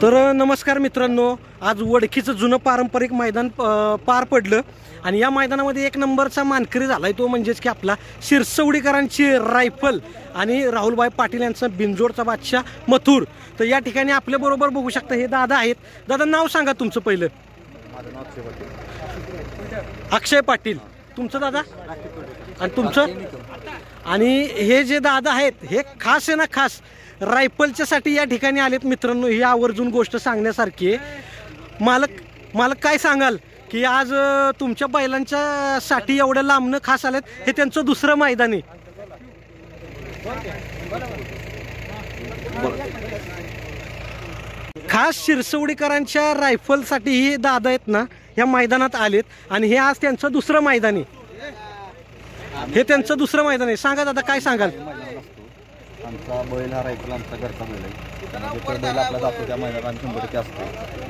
तर नमस्कार मित्रांनो, आज वडकीचं जुनं पारंपरिक मैदान पार पडलं आणि या मैदानामध्ये एक नंबरचा मानकरी झालाय तो म्हणजेच की आपला शिरसवडीकरांची रायफल आणि राहुलभाई पाटील यांचा बिंजोडचा बादशाह मथुर। तर या ठिकाणी आपल्या बरोबर बघू शकता हे दादा आहेत। दादा नाव सांगा तुमचं पहिलं। माझं नाव अक्षय पाटील। अक्षय पाटील, तुमचं दादा आणि तुमचं? आणि हे जे दादा आहेत हे खास आहे ना, खास रायफलच्या साठी या ठिकाणी आलेत मित्रांनो। ही आवर्जून गोष्ट सांगण्यासारखी आहे। मालक काय सांगाल की आज तुमच्या बैलांच्या साठी एवढ्या लांबनं खास आलेत? हे त्यांचं दुसरं मैदान आहे। खास शिरसवडीकरांच्या रायफल साठी ही दादा आहेत ना या मैदानात आलेत आणि हे आज त्यांचं दुसरं मैदान आहे। हे त्यांचं दुसरं मैदान आहे। सांगा दादा काय सांगाल? आमचा बैल हा रायफल आमचा घरचा बैल आहे। जिथं बैल आपला जातो त्या मैदानात 100% असतो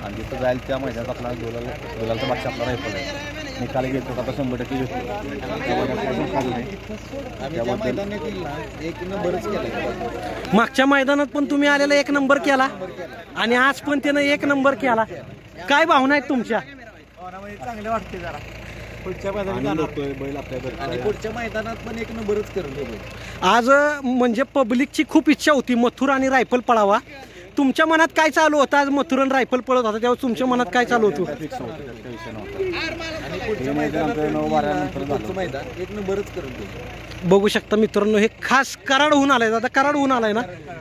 आणि जिथं जाईल त्या मैदानात आपला बैलाचा बादशाह आपला रायफल आहे। निकाल घेतो आता 100% घेतो। एक नंबरच केला। मागच्या मैदानात पण तुम्ही आलेला 1 नंबर केला आणि आज पण त्यानं 1 नंबर केला। काय भावना आहेत तुमच्या? चांगले वाटते जरा। पुढच्या मैदानात पण 1 नंबरच करेल। आज म्हणजे पब्लिकची खूप इच्छा होती मथुर आणि रायफल पळावा। तुमच्या मनात काय चालू होतं? आज मथुर आणि रायफल पळत होता तेव्हा तुमच्या मनात काय चालू होतं? बघू शकता मित्रांनो, हे खास कराडहून आलाय दादा। कराडहून आलाय ना?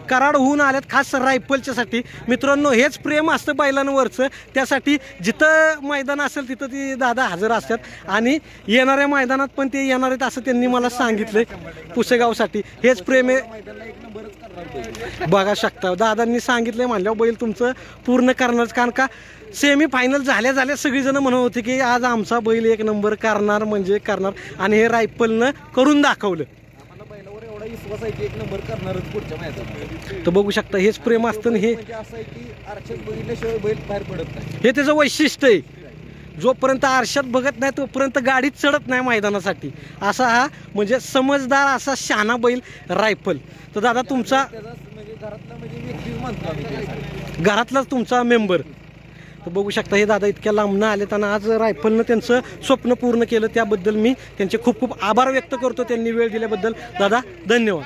कराडहून आल्यात खास रायफलच्या साठी मित्रांनो। हेच प्रेम असतं बैलांवरचं, त्यासाठी जिथं मैदान असेल तिथं ती दादा हजर असतात आणि येणाऱ्या मैदानात पण ते येणार आहेत असं त्यांनी मला सांगितलंय। पुसेगावसाठी हेच प्रेम आहे। बघा शकता दादांनी सांगितलंय म्हणल्यावर बैल तुमचं पूर्ण करणारच। कारण का सेमी फायनल झाल्या सगळीजण म्हणत होते की आज आमचा बैल 1 नंबर करणार म्हणजे करणार आणि हे रायफलनं करून दाखवलं। तर बघू शकता हेच प्रेम असतं। हे त्याचं वैशिष्ट्य आहे। जोपर्यंत आरशात बघत नाही तोपर्यंत गाडीत चढत नाही मैदानासाठी, असा हा म्हणजे समजदार असा शहाणा बैल रायफल। तर दादा तुमचा घरातलाच तुमचा मेंबर। तर बघू शकता हे दादा इतक्या लांबनं आलेत आणि आज रायफलनं त्यांचं स्वप्न पूर्ण केलं। त्याबद्दल मी त्यांचे खूप खूप आभार व्यक्त करतो, त्यांनी वेळ दिल्याबद्दल। दादा धन्यवाद।